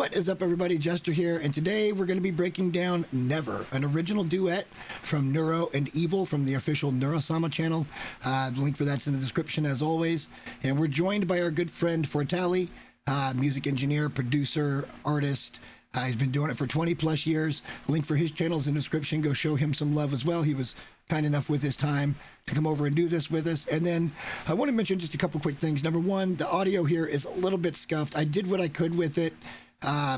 What is up, everybody? Jester here, and today we're going to be breaking down Never, an original duet from Neuro and Evil from the official Neuro-Sama channel. The link for that's in the description, as always. And we're joined by our good friend Fortaelle, music engineer, producer, artist. He's been doing it for 20 plus years. Link for his channel is in the description. Go show him some love as well. He was kind enough with his time to come over and do this with us. And then I want to mention just a couple quick things. Number one, the audio here is a little bit scuffed. I did what I could with it.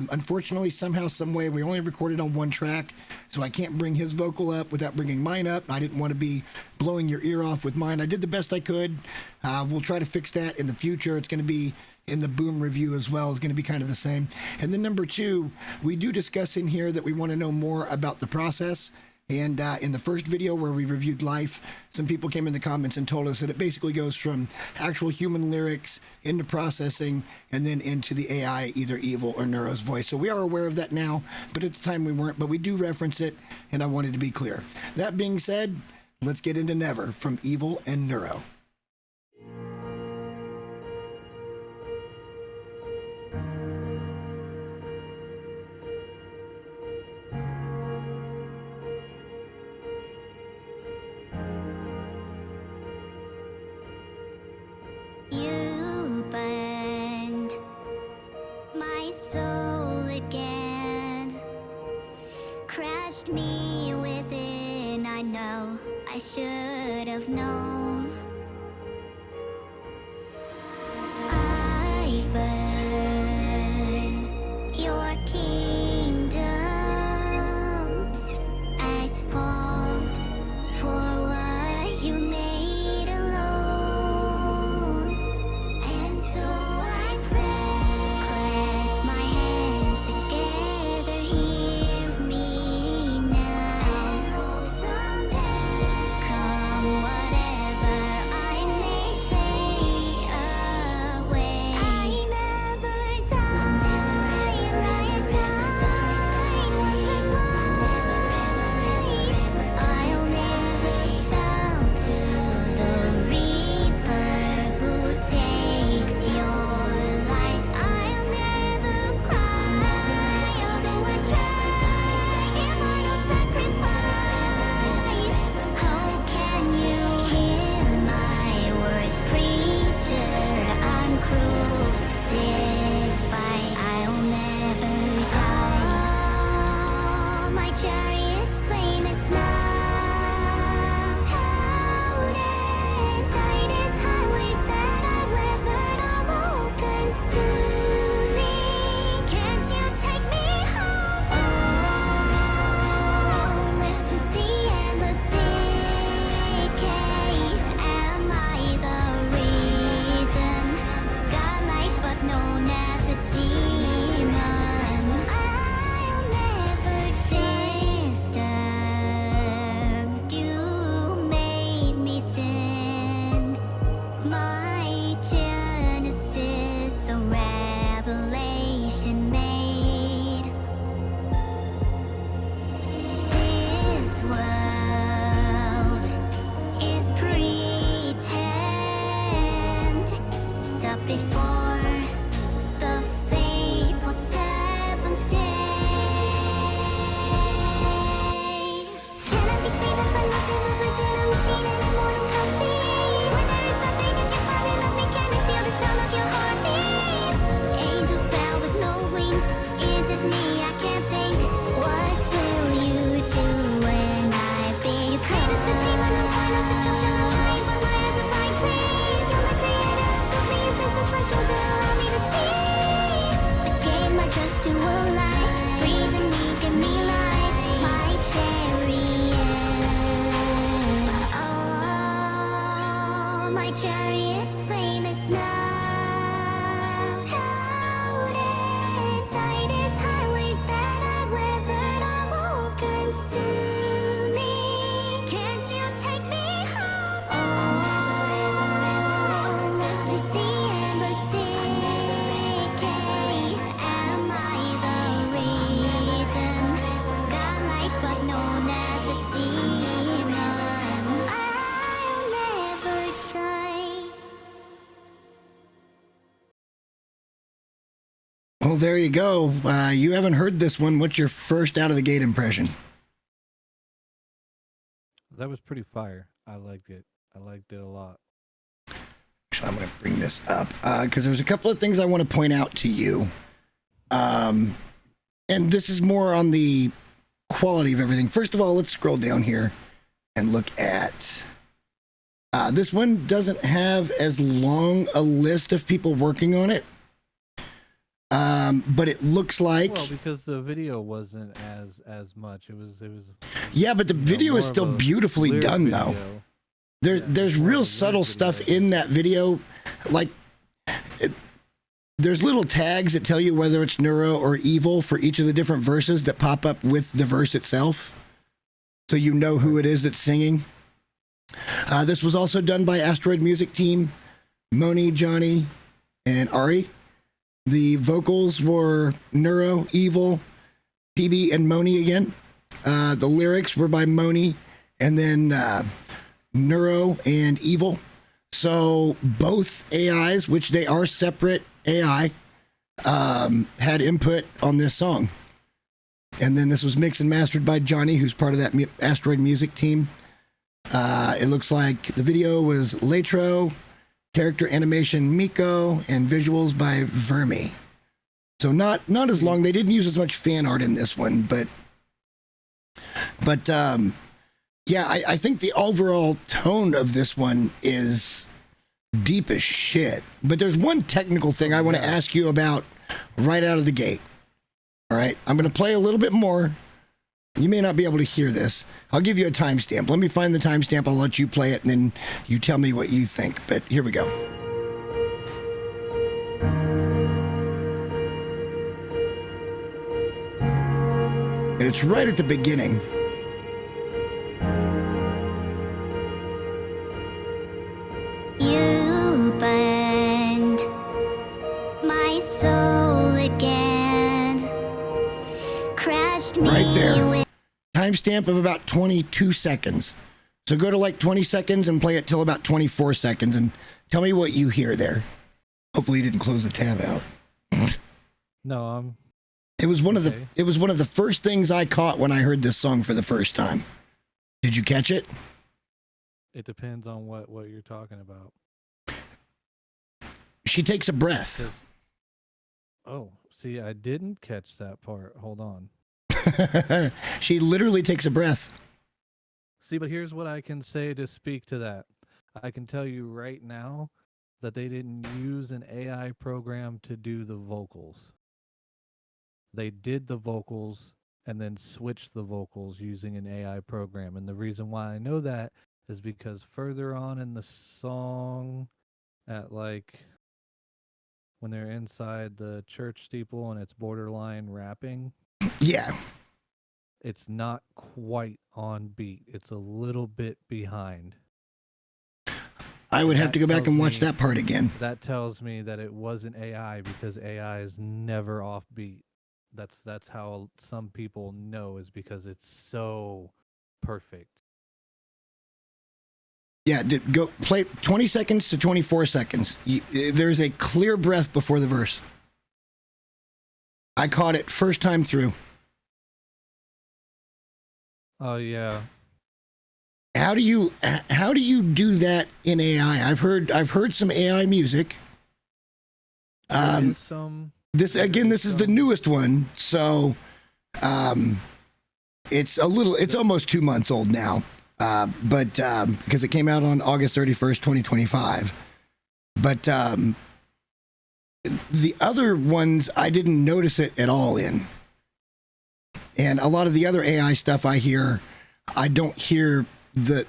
Unfortunately, somehow, some way, we only recorded on one track, so I can't bring his vocal up without bringing mine up. I didn't want to be blowing your ear off with mine. I did the best I could. We'll try to fix that in the future. It's going to be in the Boom review as well. It's going to be kind of the same. And then number two, we do discuss in here that we want to know more about the process. And in the first video where we reviewed Life, some people came in the comments and told us that it basically goes from actual human lyrics into processing and then into the AI, either Evil or Neuro's voice. So we are aware of that now, but at the time we weren't. But we do reference it, and I wanted to be clear. That being said, let's get into Never from Evil and Neuro. You burned my soul again, crashed me within. I know I should have known. I burn your kingdoms at fault for what you made alone. And so I pray, clasp my hands together, hear me now. And hope someday, come whatever I may fade away, I never die, like night with light. I'll never bow to the reaper who takes your life. I'll never cry, although I try. Immortal sacrifice. How can you hear my words, preacher? Uncrucified. I'll never die. My chariot's flame is snuffed out, and tight as highways that I've weathered are all consuming. Can't you take me home? Oh, live to see endless decay. Am I the reason? Godlike but known as a demon. I'll never disturb. You made me sin. My genesis, a revelation made. This world is pretend. Stop before the fateful seventh day. Can I be saved if I'm nothing but a dead machine and immortal copy? When there is nothing and you finally love me, can I steal the sound of your heartbeat? Angel fell with no wings. Is it me? I can't think. What will you do when I be? You create us the achievement and point of destruction. I'm trying, but my eyes are blind. Please, you're my creator. Took me your sense, touch my shoulder, allow me to see. I gave my trust to a lie. Breathe in me, give me life. My chariot. Oh, my chariot's flame is snuffed out, and tight as highways that I've weathered are all consuming. Can't you take me home? Oh, live to see endless decay. Am I the reason? Godlike but known as a demon. I'll never die. Well, there you go. You haven't heard this one. What's your first out of the gate impression? That was pretty fire. I liked it. I liked it a lot. Actually, I'm going to bring this up because there's a couple of things I want to point out to you. And this is more on the quality of everything. First of all, let's scroll down here and look at this one. Doesn't have as long a list of people working on it, but it looks like because the video wasn't as much. It was yeah, but the video is still beautifully done video. though. There's real subtle stuff in that video, like there's little tags that tell you whether it's Neuro or Evil for each of the different verses that pop up with the verse itself, so you know who it is that's singing. This was also done by Asteroid Music Team, Moni, Johnny, and Ari. The vocals were Neuro, Evil, PB, and Moni again. The lyrics were by Moni, and then Neuro and Evil. So both AIs, which they are separate AI, had input on this song. And then this was mixed and mastered by Johnny, who's part of that Asteroid Music Team. It looks like the video was Latro, character animation Miko, and visuals by Vermi. So not as long. They didn't use as much fan art in this one, but yeah, I think the overall tone of this one is deep as shit. But there's one technical thing I want to ask you about right out of the gate. All right, I'm going to play a little bit more. You may not be able to hear this. I'll give you a timestamp. Let me find the timestamp. I'll let you play it, and then you tell me what you think. But here we go. And it's right at the beginning. You burned my soul again. Crashed me Right there. with Timestamp of about 22 seconds. So go to like 20 seconds and play it till about 24 seconds and tell me what you hear there. Hopefully you didn't close the tab out. No, It was one of the first things I caught when I heard this song for the first time. Did you catch it? it depends on what you're talking about. She takes a breath. 'Cause- Oh, see, I didn't catch that part. Hold on. She literally takes a breath. See, but here's what I can say to speak to that. I can tell you right now that they didn't use an AI program to do the vocals. They did the vocals and then switched the vocals using an AI program. And the reason why I know that is because further on in the song, at like when they're inside the church steeple and it's borderline rapping, Yeah. it's not quite on beat. It's a little bit behind. I would have to go back tells and watch me- that part again. That tells me that it wasn't AI because AI is never off beat. That's how some people know, is because it's so perfect. Yeah, go play 20 seconds to 24 seconds. There's a clear breath before the verse. I caught it first time through. Oh yeah. How do you do that in AI? I've heard some AI music. There is some. This is the newest one, so it's almost 2 months old now. But because it came out on August 31st, 2025. But the other ones I didn't notice it at all in. And a lot of the other AI stuff I hear, I don't hear the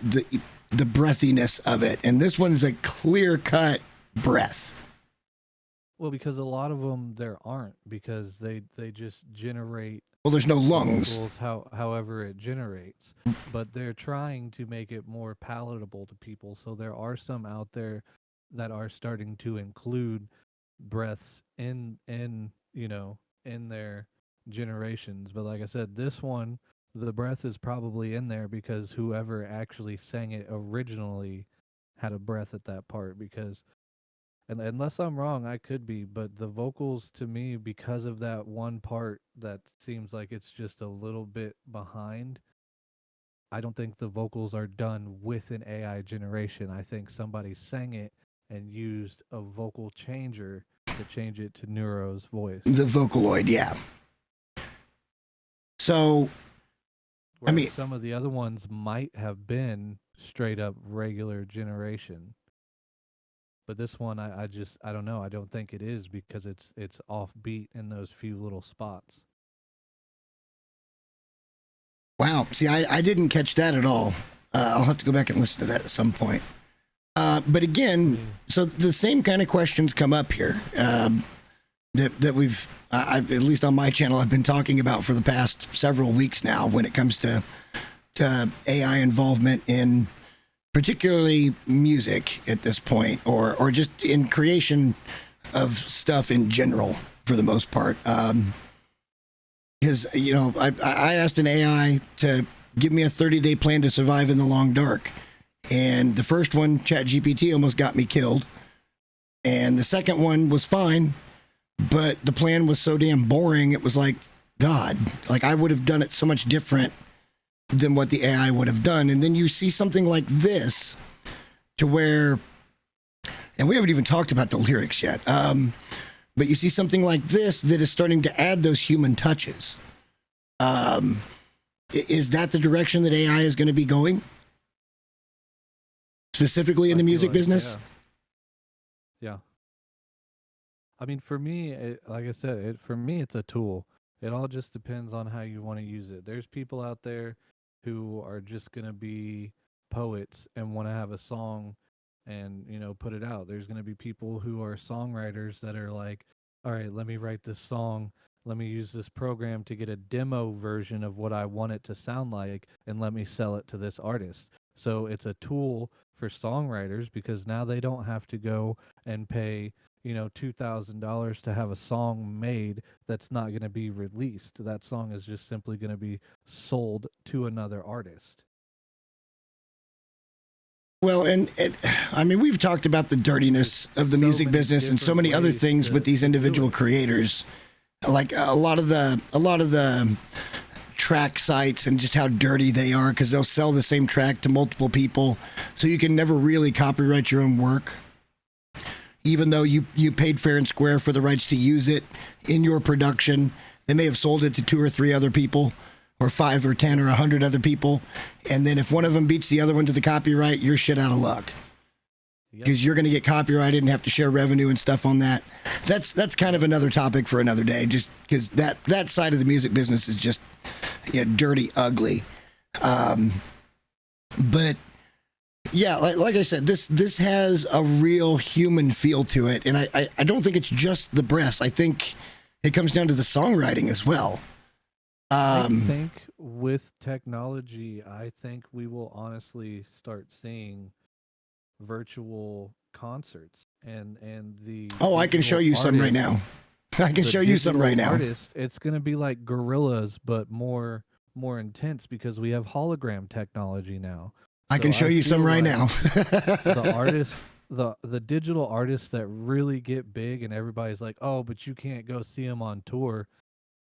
breathiness of it. And this one's a clear-cut breath. Well, because a lot of them there aren't, because they just generate. Well, there's no lungs. Vocals however it generates, but they're trying to make it more palatable to people. So there are some out there that are starting to include breaths in their generations. But like I said, this one, the breath is probably in there because whoever actually sang it originally had a breath at that part, because And unless I'm wrong, I could be, but the vocals to me, because of that one part that seems like it's just a little bit behind, I don't think the vocals are done with an AI generation. I think somebody sang it and used a vocal changer to change it to Neuro's voice. The Vocaloid, yeah. So, Whereas I mean, some of the other ones might have been straight up regular generation. But this one, I don't know. I don't think it is because it's offbeat in those few little spots. wow. See, I didn't catch that at all. I'll have to go back and listen to that at some point. But again, so the same kind of questions come up here that we've, at least on my channel, I've been talking about for the past several weeks now when it comes to AI involvement in particularly music at this point, or just in creation of stuff in general for the most part. Because, you know, I asked an AI to give me a 30-day plan to survive in the long dark. And the first one, ChatGPT, almost got me killed. And the second one was fine, but the plan was so damn boring, it was like, God, like I would have done it so much different than what the AI would have done. And then you see something like this to where, and we haven't even talked about the lyrics yet, but you see something like this that is starting to add those human touches. Is that the direction that AI is going to be going? Specifically in the music business? Yeah. I mean, for me, like I said, for me, it's a tool. It all just depends on how you want to use it. There's people out there who are just going to be poets and want to have a song and, you know, put it out. There's going to be people who are songwriters that are like, all right, let me write this song. Let me use this program to get a demo version of what I want it to sound like, and let me sell it to this artist. So it's a tool for songwriters because now they don't have to go and pay, you know, $2,000 to have a song made that's not going to be released. That song is just simply going to be sold to another artist. Well, and I mean, we've talked about the dirtiness of the So music many business and so different many other ways things to with these do individual it. creators. Like a lot of the track sites and just how dirty they are because they'll sell the same track to multiple people, so you can never really copyright your own work, even though you paid fair and square for the rights to use it in your production. They may have sold it to 2 or 3 other people, or 5 or 10 or 100 other people, and then if one of them beats the other one to the copyright, you're shit out of luck because you're going to get copyrighted and have to share revenue and stuff on that. That's kind of another topic for another day, just because that side of the music business is just dirty, ugly. But yeah, like I said, this has a real human feel to it, and I don't think it's just the breasts. I think it comes down to the songwriting as well. I think with technology, I think we will honestly start seeing virtual concerts and the I can show you some right now. I can show you some right now. It's going to be like gorillas, but more intense because we have hologram technology now. I can show you some right now. The artists, the digital artists that really get big and everybody's like, oh, but you can't go see them on tour.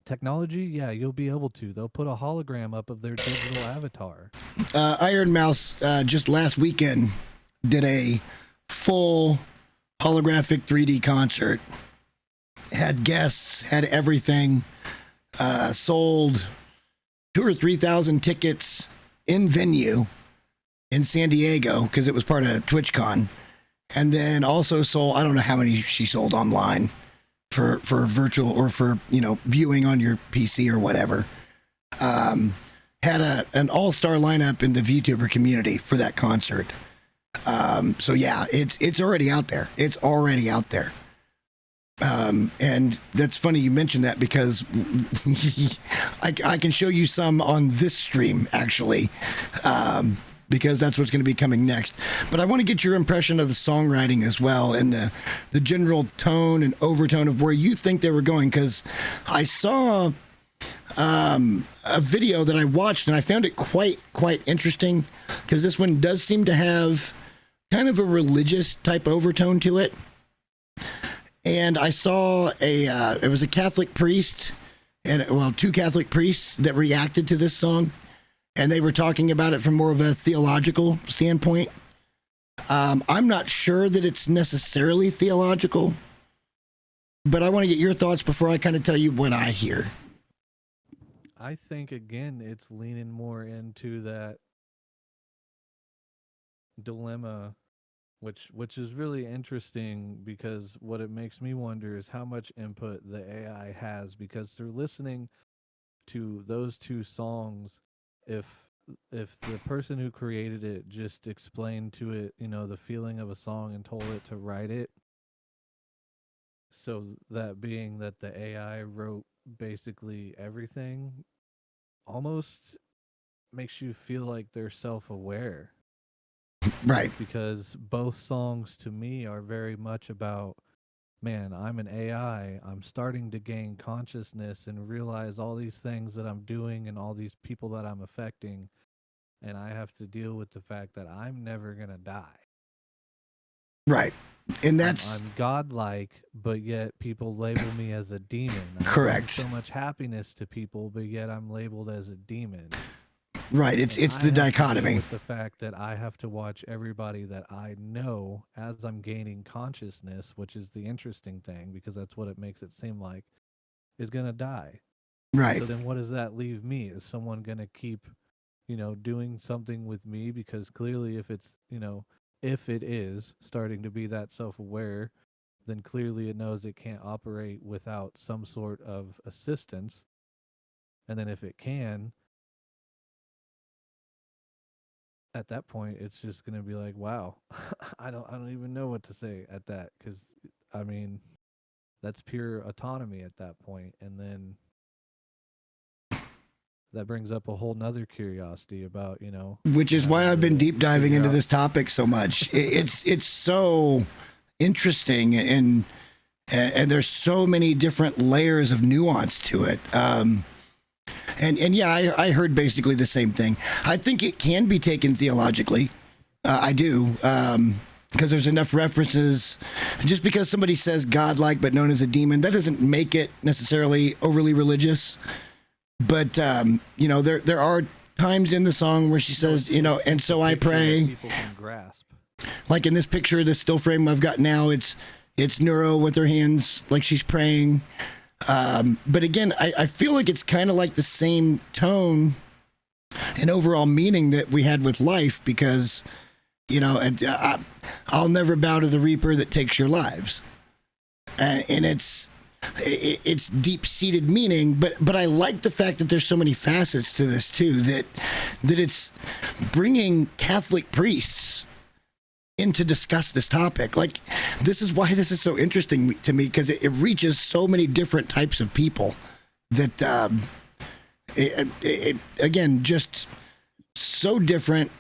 Technology, yeah, you'll be able to. They'll put a hologram up of their digital avatar. Iron Mouse just last weekend did a full holographic 3D concert. Had guests, had everything. Sold 2,000 or 3,000 tickets in venue in San Diego because it was part of TwitchCon, and then also sold, I don't know how many she sold online for virtual or for viewing on your PC or whatever. Had an all-star lineup in the VTuber community for that concert. So yeah, it's already out there. It's already out there. And that's funny you mentioned that because I can show you some on this stream actually, because that's what's going to be coming next. But I want to get your impression of the songwriting as well and the general tone and overtone of where you think they were going. Because I saw a video that I watched and I found it quite interesting because this one does seem to have kind of a religious type overtone to it. and I saw it was a Catholic priest, and well, two Catholic priests that reacted to this song, and they were talking about it from more of a theological standpoint. I'm not sure that it's necessarily theological, but I want to get your thoughts before I kind of tell you what I hear. I think again, it's leaning more into that dilemma, which is really interesting, because what it makes me wonder is how much input the AI has, because they're listening to those two songs. If the person who created it just explained to it, the feeling of a song and told it to write it, so that being that the AI wrote basically everything, almost makes you feel like they're self-aware, Right. because both songs to me are very much about, man, I'm an AI. I'm starting to gain consciousness and realize all these things that I'm doing and all these people that I'm affecting. And I have to deal with the fact that I'm never going to die. Right. And that's I'm godlike, but yet people label me as a demon. I correct. bring so much happiness to people, but yet I'm labeled as a demon. Right. It's And it's I the have to deal dichotomy. with the fact that I have to watch everybody that I know as I'm gaining consciousness, which is the interesting thing, because that's what it makes it seem like, is going to die. Right. So then what does that leave me? Is someone going to keep, doing something with me? Because clearly if it's, if it is starting to be that self-aware, then clearly it knows it can't operate without some sort of assistance. And then if it can, at that point it's just going to be like, wow, I don't even know what to say at that, cuz I mean, that's pure autonomy at that point. And then that brings up a whole nother curiosity about, Which is why having I've been to deep diving figure into out. this topic so much. It's so interesting, and there's so many different layers of nuance to it. And yeah, I heard basically the same thing. I think it can be taken theologically. I do. Because there's enough references. Just because somebody says godlike but known as a demon, that doesn't make it necessarily overly religious. But there are times in the song where she says, and so I Picture that pray. people can grasp. Like in this picture, this still frame I've got now, it's Neuro with her hands like she's praying. But again, I feel like it's kind of like the same tone and overall meaning that we had with life, because I'll never bow to the reaper that takes your lives, and it's deep-seated meaning. But I like the fact that there's so many facets to this too, that it's bringing Catholic priests in to discuss this topic. Like, this is why this is so interesting to me, because it reaches so many different types of people that it again, just so different.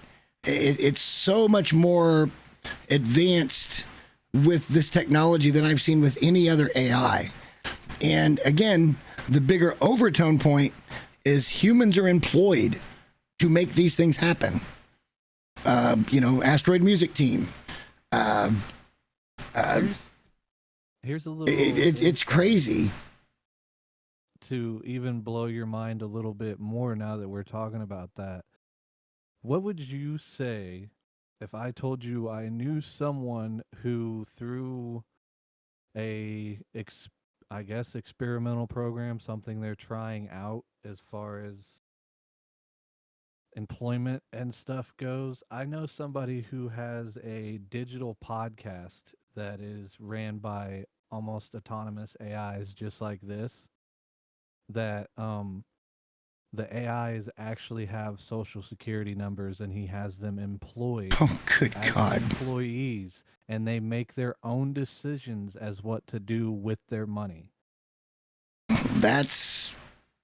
It's so much more advanced with this technology than I've seen with any other AI. And again, the bigger overtone point is humans are employed to make these things happen. Asteroid Music Team. Here's a little. It's insight crazy. to even blow your mind a little bit more now that we're talking about that. What would you say if I told you I knew someone who, through I guess experimental program, something they're trying out as far as employment and stuff goes, I know somebody who has a digital podcast that is ran by almost autonomous AIs just like this, that the AIs actually have social security numbers, and he has them employed Oh, good as God. employees, and they make their own decisions as what to do with their money. That's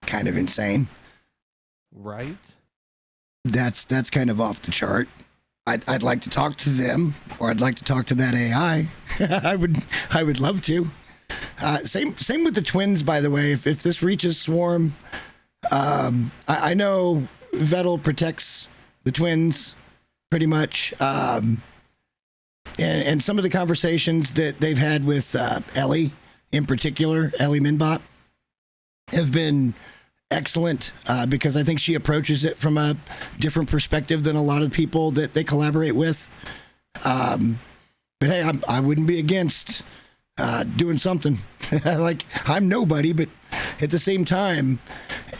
kind of insane. Right? That's kind of off the chart. I'd like to talk to them, or I'd like to talk to that AI. I would love to. Same with the twins, by the way. If this reaches Swarm, I know Vettel protects the twins pretty much. and some of the conversations that they've had with Ellie, in particular, Ellie Minbot, have been excellent because I think she approaches it from a different perspective than a lot of people that they collaborate with. But hey, I wouldn't be against doing something. Like, I'm nobody, but at the same time,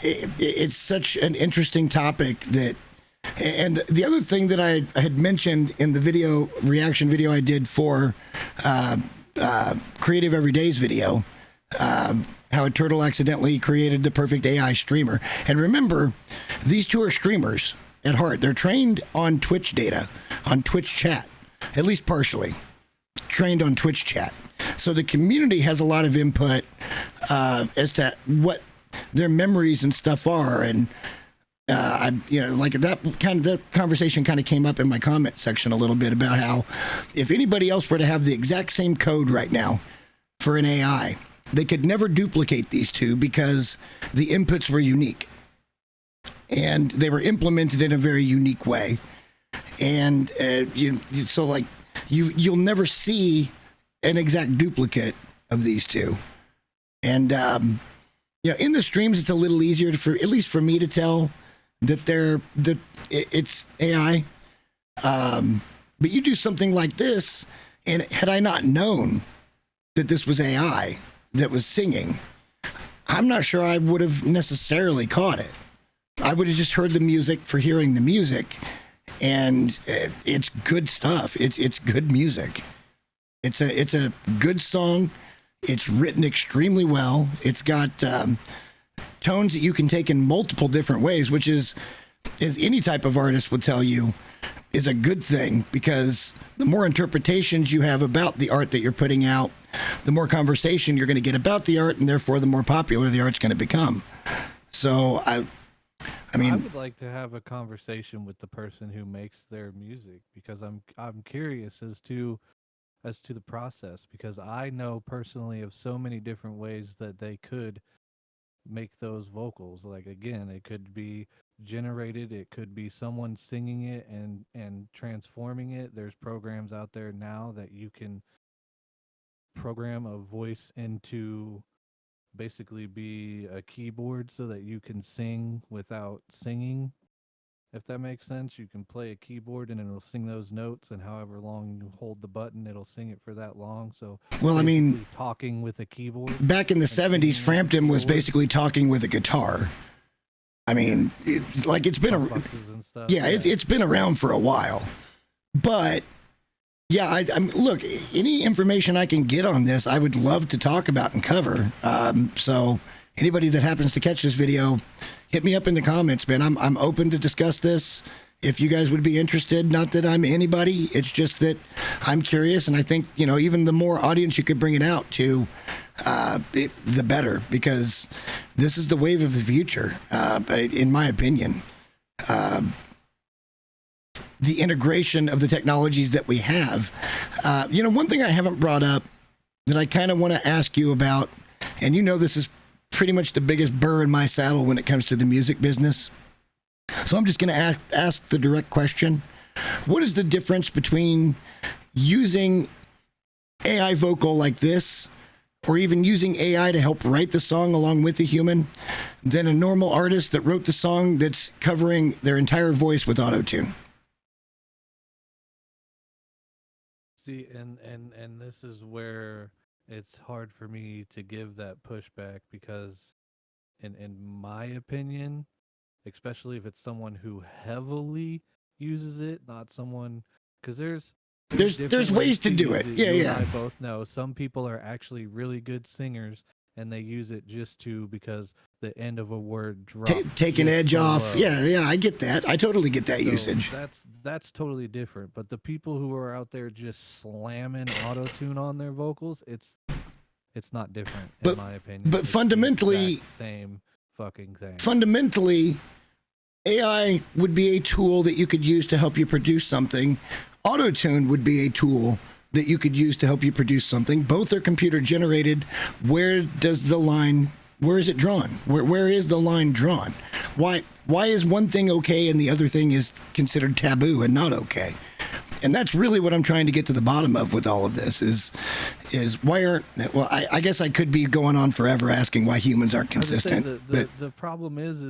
it's such an interesting topic that. And the other thing that I had mentioned in the reaction video I did for Creative Everyday's video, how a turtle accidentally created the perfect AI streamer. And remember, these two are streamers at heart. They're trained on Twitch data, on Twitch chat, at least partially trained on Twitch chat. So the community has a lot of input as to what their memories and stuff are. And like that conversation kind of came up in my comment section a little bit about how if anybody else were to have the exact same code right now for an AI, they could never duplicate these two because the inputs were unique and they were implemented in a very unique way. And you'll never see an exact duplicate of these two. And in the streams, it's a little easier at least for me to tell that it's AI. But you do something like this, and had I not known that this was AI that was singing, I'm not sure I would have necessarily caught it. I would have just heard the music for hearing the music, and it's good stuff. It's good music. It's a good song. It's written extremely well. It's got tones that you can take in multiple different ways, which is, as any type of artist would tell you, is a good thing, because the more interpretations you have about the art that you're putting out, the more conversation you're going to get about the art, and therefore the more popular the art's going to become. So I would like to have a conversation with the person who makes their music, because I'm curious as to the process, because I know personally of so many different ways that they could make those vocals. Like, again, it could be generated, it could be someone singing it and transforming it. There's programs out there now that you can program a voice into basically be a keyboard so that you can sing without singing, if that makes sense. You can play a keyboard and it'll sing those notes, and however long you hold the button, it'll sing it for that long. So, well, I mean, talking with a keyboard. Back in the 70s, Frampton was basically talking with a guitar. I mean, it's been it's been around for a while. But yeah, look, any information I can get on this, I would love to talk about and cover. So anybody that happens to catch this video, hit me up in the comments, man. I'm open to discuss this if you guys would be interested. Not that I'm anybody, it's just that I'm curious, and I think, even the more audience you could bring it out to, the better, because this is the wave of the future, in my opinion. The integration of the technologies that we have. One thing I haven't brought up that I kind of want to ask you about, and this is pretty much the biggest burr in my saddle when it comes to the music business. So I'm just going to ask the direct question. What is the difference between using AI vocal like this, or even using AI to help write the song along with the human, than a normal artist that wrote the song that's covering their entire voice with auto-tune? See, and this is where it's hard for me to give that pushback, because in my opinion, especially if it's someone who heavily uses it, not someone, because there's ways to do it. Yeah. I both know some people are actually really good singers, and they use it just because the end of a word drops. Take an edge off. Yeah, I get that. I totally get that usage. That's totally different. But the people who are out there just slamming auto-tune on their vocals, it's not different, in my opinion. But it's fundamentally, the same fucking thing. Fundamentally, AI would be a tool that you could use to help you produce something. Auto-tune would be a tool that you could use to help you produce something. Both are computer generated. Where is it drawn? Where is the line drawn? Why is one thing okay and the other thing is considered taboo and not okay? And that's really what I'm trying to get to the bottom of with all of this is why are, well, I guess I could be going on forever asking why humans aren't I was gonna say consistent, but the problem is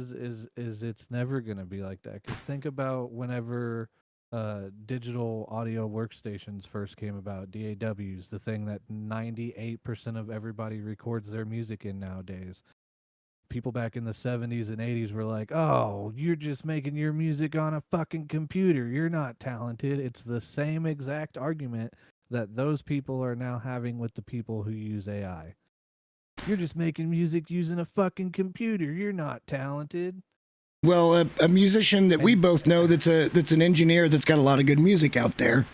it's never gonna be like that. Because think about whenever digital audio workstations first came about, DAWs, the thing that 98% of everybody records their music in nowadays. People back in the 70s and 80s were like, "Oh, you're just making your music on a fucking computer. You're not talented." It's the same exact argument that those people are now having with the people who use AI. You're just making music using a fucking computer. You're not talented. well, a musician that we And both know that's an engineer that's got a lot of good music out there.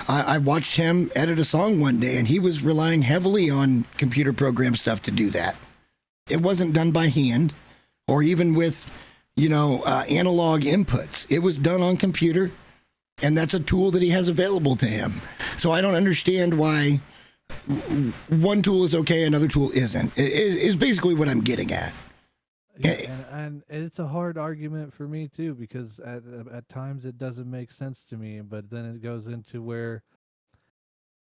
I watched him edit a song one day, and he was relying heavily on computer program stuff to do that. It wasn't done by hand or even with, analog inputs. It was done on computer, and that's a tool that he has available to him. So I don't understand why one tool is okay, another tool isn't. Is basically what I'm getting at. yeah, and it's a hard argument for me too, because at times it doesn't make sense to me, but then it goes into where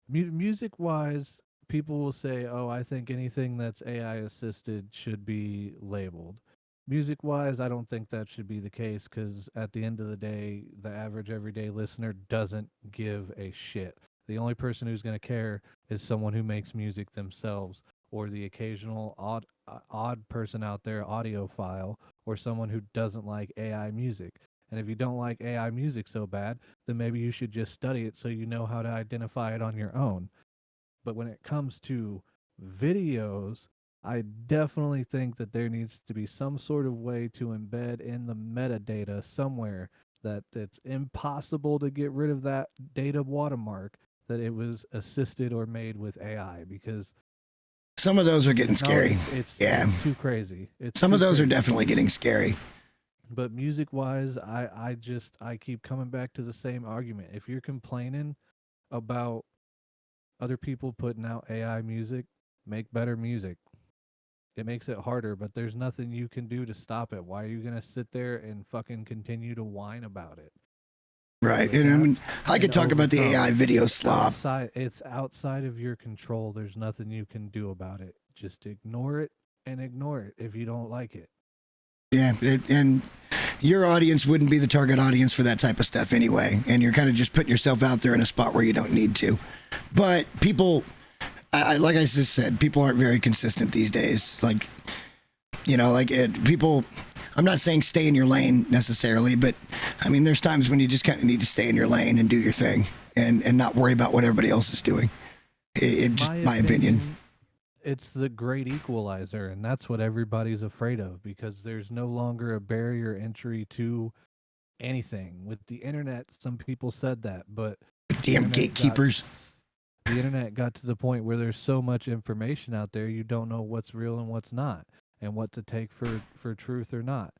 music wise, people will say, "Oh, I think anything that's AI assisted should be labeled." Music wise, I don't think that should be the case, because at the end of the day, the average everyday listener doesn't give a shit. The only person who's going to care is someone who makes music themselves, or the occasional odd person out there, audiophile, or someone who doesn't like AI music. And if you don't like AI music so bad, then maybe you should just study it so you know how to identify it on your own. But when it comes to videos, I definitely think that there needs to be some sort of way to embed in the metadata somewhere that it's impossible to get rid of that data watermark that it was assisted or made with AI, because Some of those are getting scary. Yeah. it's too crazy. It's Some too of those are crazy. definitely getting scary. But music wise, I keep coming back to the same argument. If you're complaining about other people putting out AI music, make better music. It makes it harder, but there's nothing you can do to stop it. Why are you gonna sit there and fucking continue to whine about it? Right. Like And I that mean, I and could talk about the overcome AI it. video slop. It's outside of your control. There's nothing you can do about it. Just ignore it and ignore it if you don't like it. Yeah. And your audience wouldn't be the target audience for that type of stuff anyway. And you're kind of just putting yourself out there in a spot where you don't need to. But people, like I just said, people aren't very consistent these days. Like, people, I'm not saying stay in your lane necessarily, but I mean, there's times when you just kind of need to stay in your lane and do your thing and not worry about what everybody else is doing. Just my opinion. It's the great equalizer, and that's what everybody's afraid of, because there's no longer a barrier entry to anything. With the internet, some people said that, but the Damn internet got gatekeepers. the internet got to the point where there's so much information out there, you don't know what's real and what's not, and what to take for truth or not.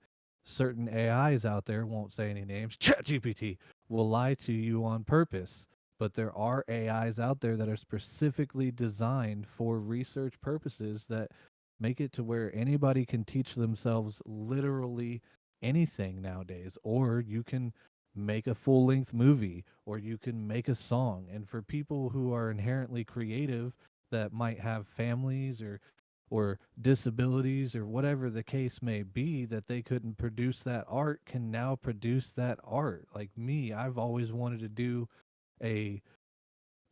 Certain AIs out there, won't say any names, ChatGPT, will lie to you on purpose. But there are AIs out there that are specifically designed for research purposes that make it to where anybody can teach themselves literally anything nowadays. Or you can make a full length movie, or you can make a song. And for people who are inherently creative, that might have families or disabilities or whatever the case may be, that they couldn't produce that art, can now produce that art. Like me, I've always wanted to do a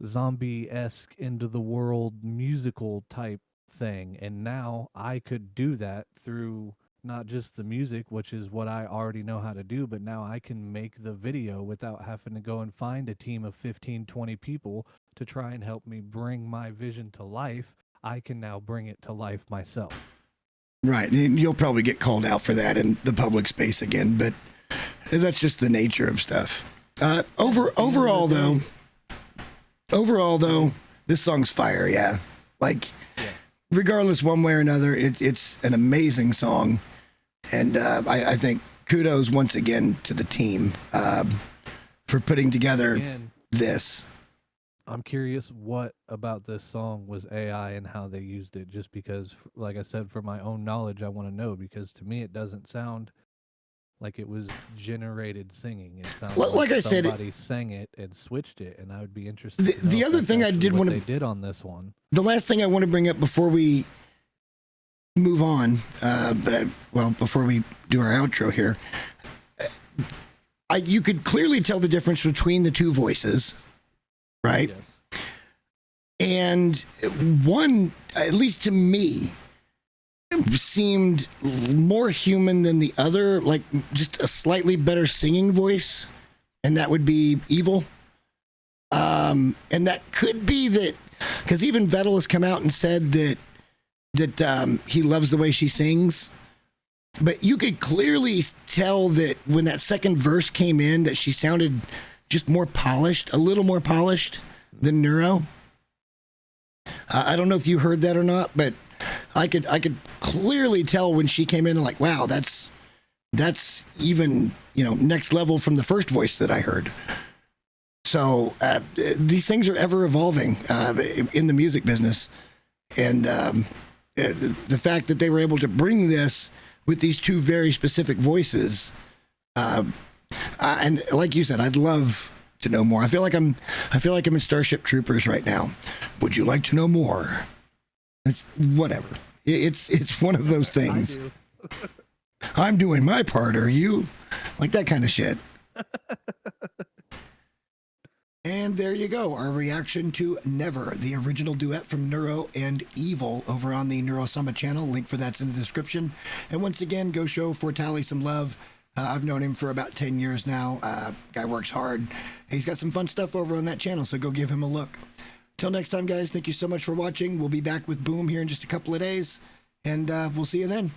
zombie-esque into the world musical type thing, and now I could do that through not just the music, which is what I already know how to do, but now I can make the video without having to go and find a team of 15, 20 people to try and help me bring my vision to life. I can now bring it to life myself. Right. And you'll probably get called out for that in the public space again, but that's just the nature of stuff. Overall, though, this song's fire. Yeah. Like, regardless, one way or another, it's an amazing song. And I think kudos once again to the team for putting together this. I'm curious what about this song was AI and how they used it, just because, like I said, for my own knowledge, I want to know, because to me it doesn't sound like it was generated singing. It sounded Like I said, somebody sang it and switched it, and I would be interested. The other thing I did want to to they did on this one. The last thing I want to bring up before we move on, before we do our outro here, you could clearly tell the difference between the two voices, right? Yes. And one, at least to me, seemed more human than the other, like just a slightly better singing voice, and that would be Evil. And that could be that, because even Vettel has come out and said that he loves the way she sings. But you could clearly tell that when that second verse came in, that she sounded just more polished, a little more polished than Neuro. I don't know if you heard that or not, but I could clearly tell when she came in and like, wow, that's even, next level from the first voice that I heard. So these things are ever evolving in the music business. And the fact that they were able to bring this with these two very specific voices, and like you said, I'd love to know more. I feel like I'm in Starship Troopers right now. Would you like to know more? It's whatever. It's one of those things. I do. I'm doing my part. Are you? Like that kind of shit. And there you go, our reaction to Never, the original duet from Neuro and Evil over on the Neuro-Sama channel. Link for that's in the description. And once again, go show Fortaelle some love. I've known him for about 10 years now. Guy works hard. He's got some fun stuff over on that channel, so go give him a look. Till next time, guys, thank you so much for watching. We'll be back with Boom here in just a couple of days, and we'll see you then.